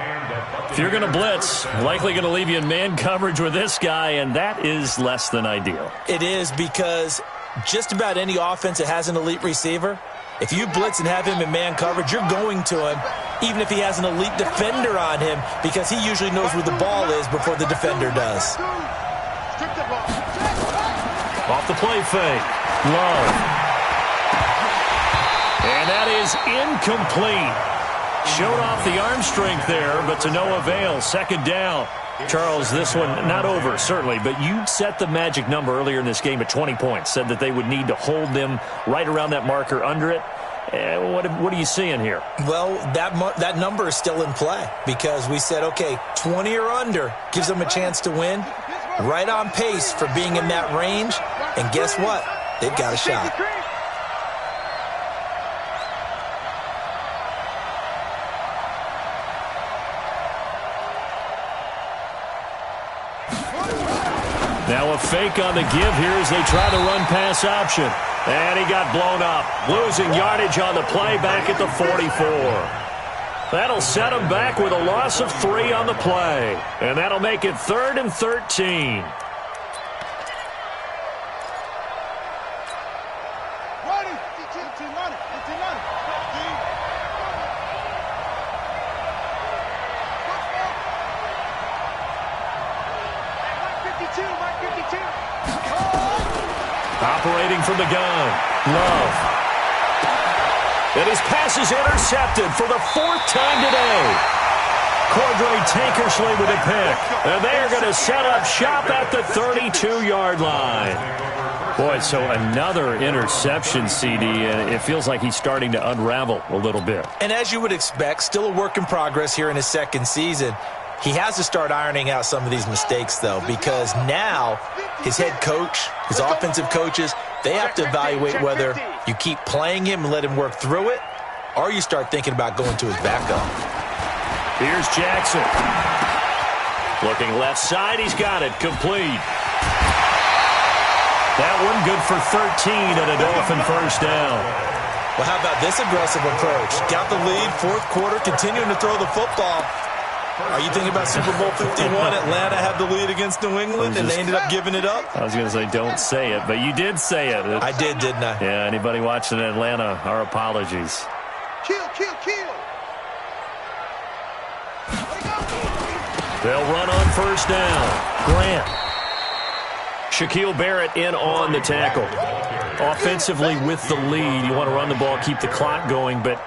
If you're going to blitz, likely going to leave you in man coverage with this guy, and that is less than ideal. It is, because just about any offense that has an elite receiver, if you blitz and have him in man coverage, you're going to him, even if he has an elite defender on him, because he usually knows where the ball is before the defender does. Off the play fake, Love. And that is incomplete. Showed off the arm strength there, but to no avail. 2nd down. Charles, this one not over, certainly, but you set the magic number earlier in this game at 20 points. Said that they would need to hold them right around that marker under it. What are you seeing here? Well, that number is still in play because we said, okay, 20 or under gives them a chance to win. Right on pace for being in that range. And guess what? They've got a shot. Now a fake on the give here as they try the run-pass option. And he got blown up. Losing yardage on the play back at the 44. That'll set him back with a loss of 3 on the play. And that'll make it 3rd and 13. Operating from the gun, Love. And his pass is intercepted for the 4th time today. Cordray Tankersley with a pick. And they are going to set up shop at the 32-yard line. Boy, so another interception, CD, and it feels like he's starting to unravel a little bit. And as you would expect, still a work in progress here in his 2nd season. He has to start ironing out some of these mistakes, though, because now his head coach, his offensive coaches, they have to evaluate whether you keep playing him and let him work through it, or you start thinking about going to his backup. Here's Jackson. Looking left side, he's got it, complete. That one good for 13 and a Dolphin first down. Well, how about this aggressive approach? Got the lead, 4th quarter, continuing to throw the football. Are you thinking about Super Bowl 51? Atlanta had the lead against New England, and they ended up giving it up? I was going to say, don't say it, but you did say it. I did, didn't I? Yeah, anybody watching Atlanta, our apologies. Kill, kill, kill. They'll run on first down. Grant. Shaquille Barrett in on the tackle. Offensively with the lead, you want to run the ball, keep the clock going, but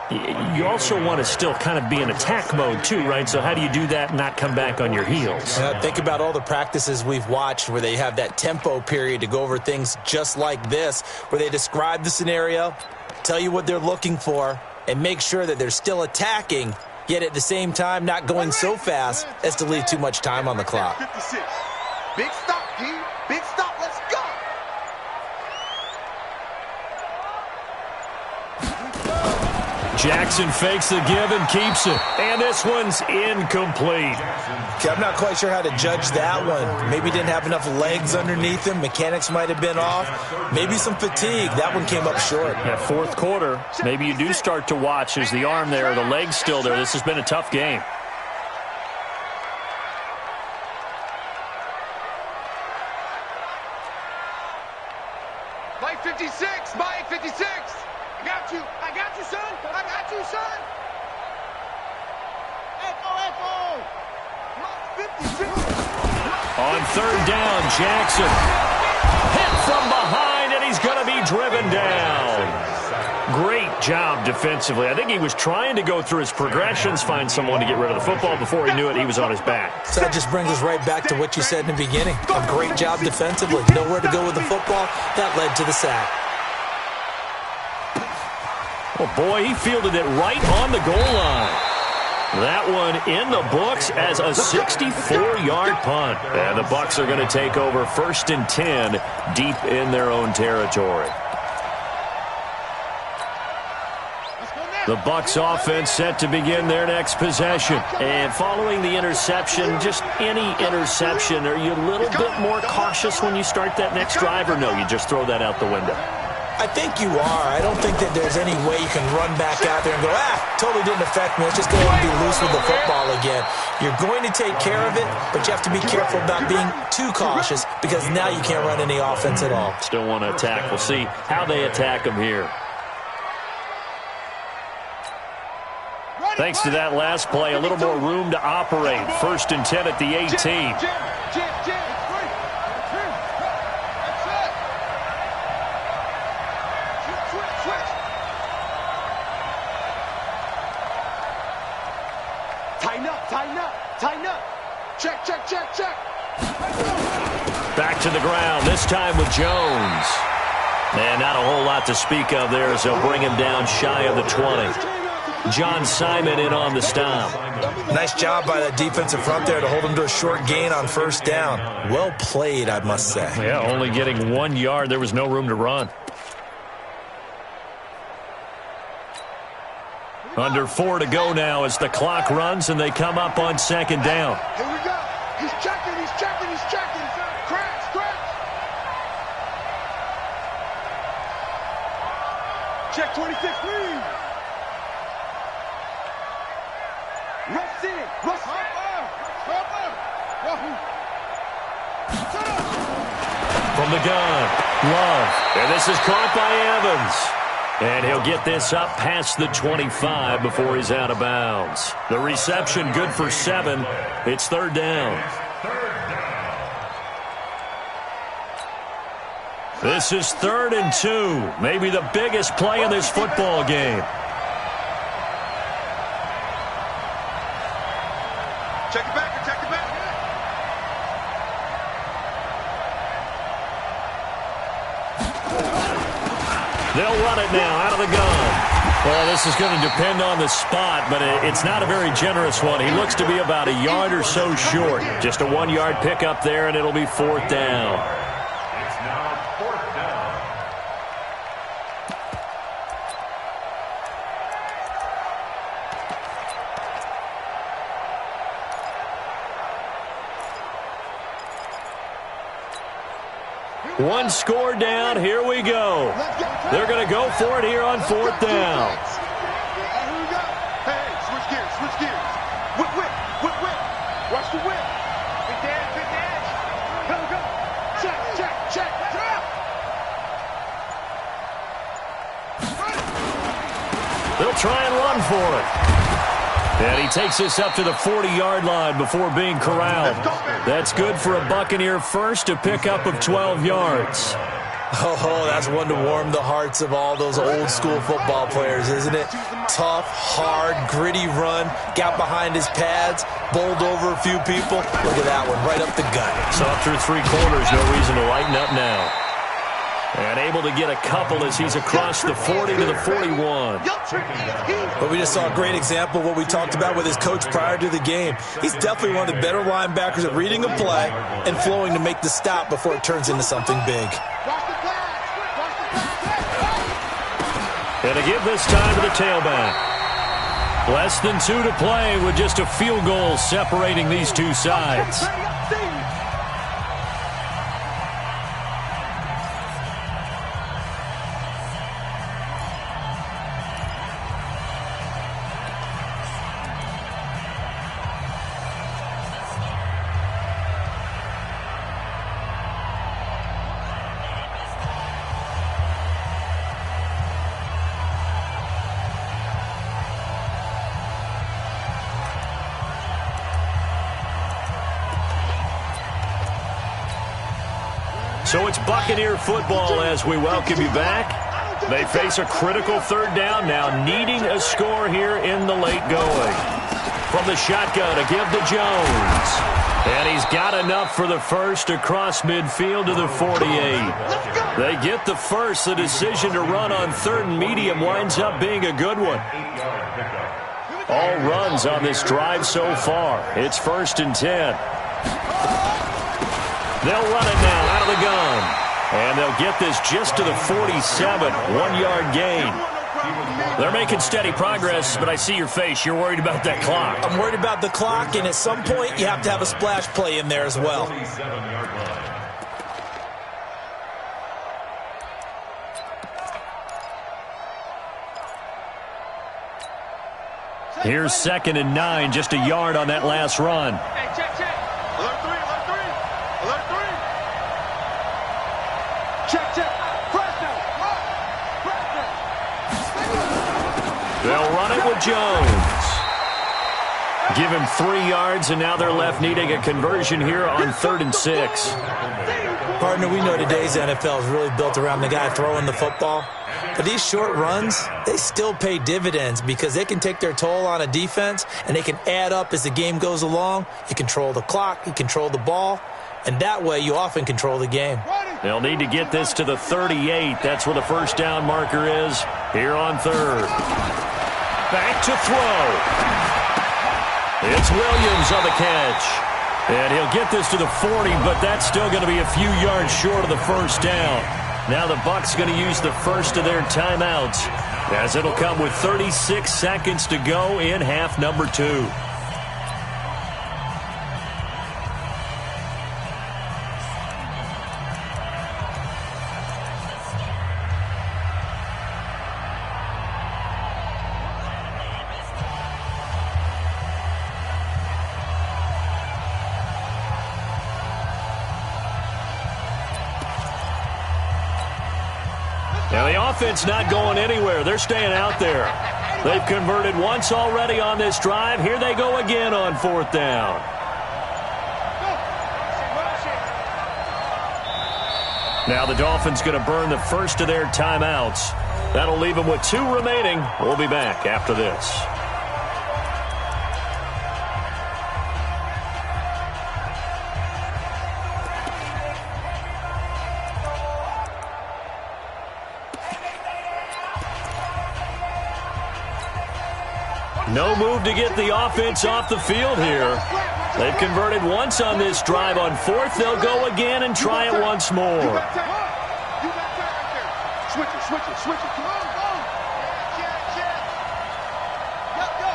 you also want to still kind of be in attack mode too, right? So how do you do that and not come back on your heels? Think about all the practices we've watched where they have that tempo period to go over things just like this, where they describe the scenario, tell you what they're looking for, and make sure that they're still attacking, yet at the same time not going so fast as to leave too much time on the clock. 56. Big stop, D. Big stop. Let's go. Jackson fakes the give and keeps it. And this one's incomplete. Okay, I'm not quite sure how to judge that one. Maybe didn't have enough legs underneath him. Mechanics might have been off. Maybe some fatigue. That one came up short. Yeah, 4th quarter. Maybe you do start to watch as the arm there, the leg's still there. This has been a tough game. Mike 56. Mike 56. I got you. I got you, son. I got you, son. Echo, echo. Mike 56. On third down, Jackson hit from behind, and he's going to be driven down. Great job defensively. I think he was trying to go through his progressions, find someone to get rid of the football. Before he knew it, he was on his back. So that just brings us right back to what you said in the beginning. A great job defensively. Nowhere to go with the football. That led to the sack. Oh, boy, he fielded it right on the goal line. That one in the books as a 64-yard punt. And the Bucs are going to take over 1st and 10 deep in their own territory. The Bucs offense set to begin their next possession. And following the interception, just any interception, are you a little bit more cautious when you start that next drive, or no, you just throw that out the window? I think you are. I don't think that there's any way you can run back out there and go, totally didn't affect me. Let's just go ahead and be loose with the football again. You're going to take care of it, but you have to be careful about being too cautious because now you can't run any offense at all. Still want to attack. We'll see how they attack them here. Thanks to that last play, a little more room to operate. 1st and 10 at the 18. Tighten up. Check. Back to the ground, this time with Jones. And not a whole lot to speak of there as they'll bring him down shy of the 20. John Simon in on the stop. Nice job by that defensive front there to hold him to a short gain on 1st down. Well played, I must say. Yeah, only getting 1 yard. There was no room to run. Under 4 to go now as the clock runs and they come up on 2nd down. Here we go. He's checking. Crash. Check 26, please. Rush in. From the gun, Love. And this is caught by Evans. And he'll get this up past the 25 before he's out of bounds. The reception good for 7. It's 3rd down. This is 3rd and 2. Maybe the biggest play in this football game. Check it back. They'll run it now out of the gun. Well, this is going to depend on the spot, but it's not a very generous one. He looks to be about a yard or so short. Just a 1-yard pickup there, and it'll be 4th down. It's now 4th down. One score down. Here we go. They're going to go for it here on 4th down. Here we go. Hey, switch gears. Whip. Watch the whip. Big dash. Go. Check. Drop. They'll try and run for it. And he takes this up to the 40-yard line before being corralled. That's good for a Buccaneer first, a pickup of 12 yards. Oh, that's one to warm the hearts of all those old-school football players, isn't it? Tough, hard, gritty run, got behind his pads, bowled over a few people. Look at that one, right up the gut. So through 3 quarters, no reason to lighten up now. And able to get a couple as he's across the 40 to the 41. But we just saw a great example of what we talked about with his coach prior to the game. He's definitely one of the better linebackers at reading a play and flowing to make the stop before it turns into something big. And to give this time to the tailback. Less than 2 to play with just a field goal separating these two sides. So it's Buccaneer football as we welcome you back. They face a critical third down now, needing a score here in the late going. From the shotgun, a give to Jones. And he's got enough for the first across midfield to the 48. They get the first. The decision to run on third and medium winds up being a good one. All runs on this drive so far. It's 1st and 10. They'll run it now out of the gun. And they'll get this just to the 47, 1-yard gain. They're making steady progress, but I see your face. You're worried about that clock. I'm worried about the clock, and at some point you have to have a splash play in there as well. Here's 2nd and 9, just a yard on that last run. Hey, check. Alert 3. Check. Pressure. They'll run it with Jones. Give him 3 yards, and now they're left needing a conversion here on 3rd and 6. Partner, we know today's NFL is really built around the guy throwing the football. But these short runs, they still pay dividends because they can take their toll on a defense, and they can add up as the game goes along. You control the clock, you control the ball, and that way you often control the game. They'll need to get this to the 38. That's where the first down marker is here on 3rd. Back to throw. It's Williams on the catch. And he'll get this to the 40, but that's still going to be a few yards short of the first down. Now the Bucs going to use the first of their timeouts, as it'll come with 36 seconds to go in half number 2. Now the offense not going anywhere. They're staying out there. They've converted once already on this drive. Here they go again on 4th down. Now the Dolphins going to burn the first of their timeouts. That'll leave them with 2 remaining. We'll be back after this. No move to get the offense off the field here. They've converted once on this drive. On 4th, they'll go again and try it once more. You got time right there. Switch it. Come on, go. Check. Go.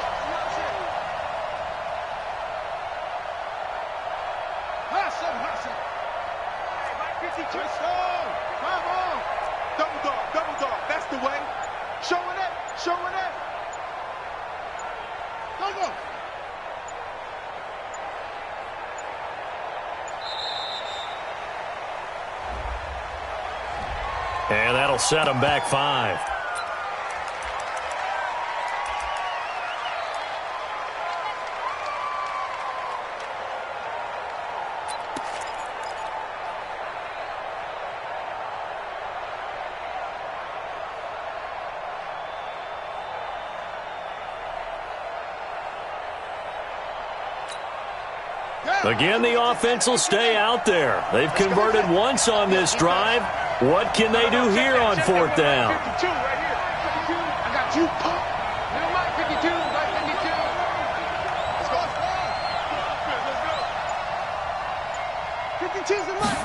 Hustle. Hey, Mike 52. Come on. Double dog. That's the way. Showing it. Go. And that'll set them back 5. Again, the offense will stay out there. They've converted once on this drive. What can they do here on 4th down? 52 right here. 52. I got you. Little Mike 52. Mike 52. Let's go. 52's the Mike.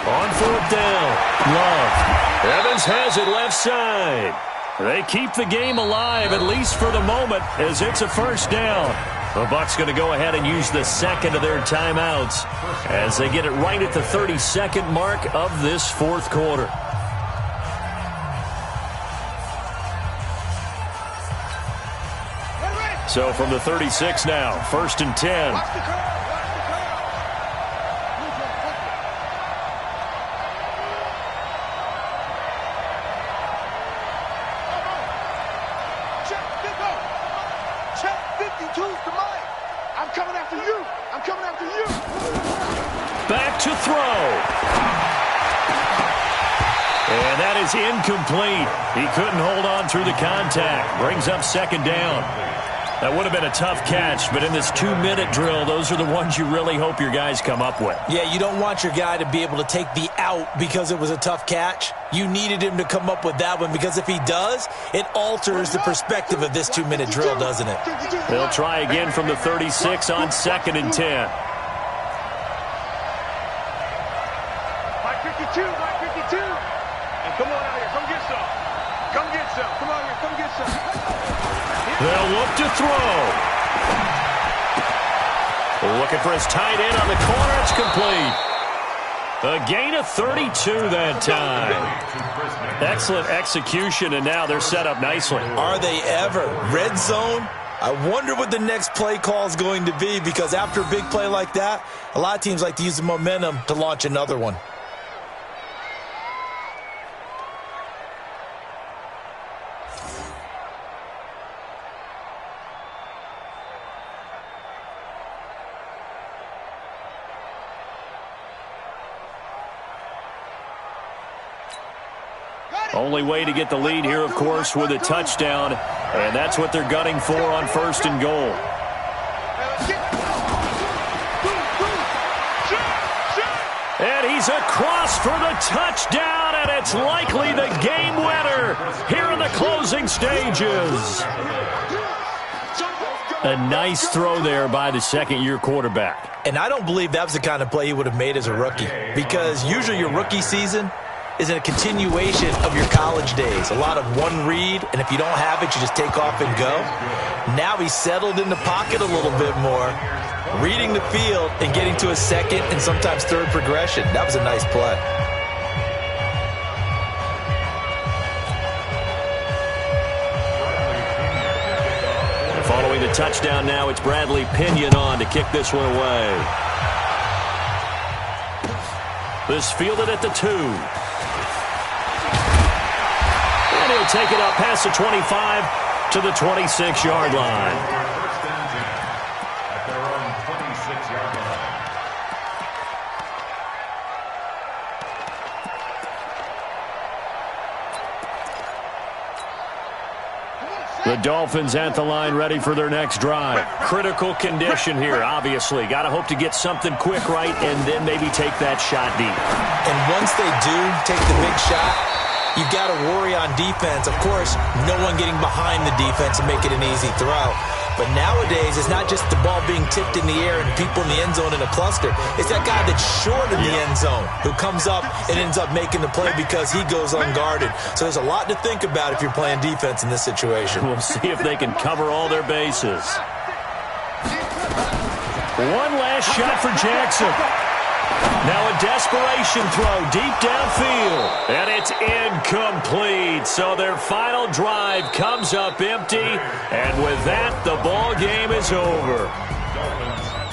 On 4th down, Love. Evans has it left side. They keep the game alive, at least for the moment, as it's a first down. The Bucs going to go ahead and use the second of their timeouts as they get it right at the 32nd mark of this 4th quarter. So from the 36 now, 1st and 10. Back to throw. And that is incomplete. He couldn't hold on through the contact. Brings up second down. That would have been a tough catch, but in this 2-minute drill, those are the ones you really hope your guys come up with. Yeah, you don't want your guy to be able to take the out because it was a tough catch. You needed him to come up with that one because if he does, it alters the perspective of this 2-minute drill, doesn't it? They'll try again from the 36 on 2nd and 10. Mike 52, Mike 52. And come on out here, come get some. Come get some. Come out here, come get some. They'll look to throw. Looking for his tight end on the corner. It's complete. A gain of 32 that time. Excellent execution, and now they're set up nicely. Are they ever? Red zone? I wonder what the next play call is going to be because after a big play like that, a lot of teams like to use the momentum to launch another one. Only way to get the lead here, of course, with a touchdown, and that's what they're gunning for on 1st and goal. And he's across for the touchdown, and it's likely the game winner here in the closing stages. A nice throw there by the second-year quarterback. And I don't believe that was the kind of play he would have made as a rookie because usually your rookie season is a continuation of your college days. A lot of one read, and if you don't have it, you just take off and go. Now he's settled in the pocket a little bit more, reading the field and getting to a second and sometimes third progression. That was a nice play. And following the touchdown now, it's Bradley Pinion on to kick this one away. This fielded at the 2. He'll take it up past the 25 to the 26-yard line. At their own 26-yard line. The Dolphins at the line ready for their next drive. Critical condition here, obviously. Got to hope to get something quick right and then maybe take that shot deep. And once they do take the big shot, you've got to worry on defense. Of course, no one getting behind the defense and make it an easy throw. But nowadays, it's not just the ball being tipped in the air and people in the end zone in a cluster. It's that guy that's short in the end zone who comes up and ends up making the play because he goes unguarded. So there's a lot to think about if you're playing defense in this situation. We'll see if they can cover all their bases. One last shot for Jackson. Now a desperation throw deep downfield, and it's incomplete. So their final drive comes up empty, and with that, the ball game is over.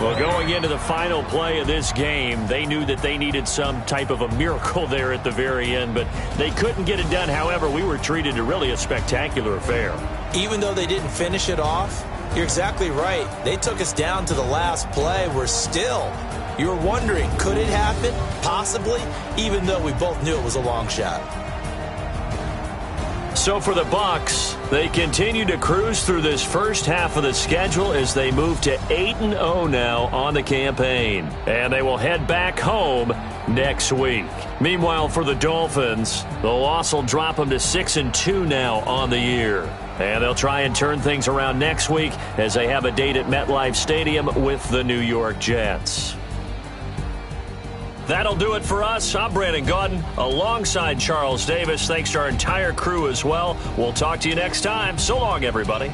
Well, going into the final play of this game, they knew that they needed some type of a miracle there at the very end, but they couldn't get it done. However, we were treated to really a spectacular affair. Even though they didn't finish it off, you're exactly right. They took us down to the last play. We're still... You're wondering, could it happen? Possibly, even though we both knew it was a long shot. So for the Bucs, they continue to cruise through this first half of the schedule as they move to 8-0 now on the campaign. And they will head back home next week. Meanwhile, for the Dolphins, the loss will drop them to 6-2 now on the year. And they'll try and turn things around next week as they have a date at MetLife Stadium with the New York Jets. That'll do it for us. I'm Brandon Gaudin alongside Charles Davis. Thanks to our entire crew as well. We'll talk to you next time. So long, everybody.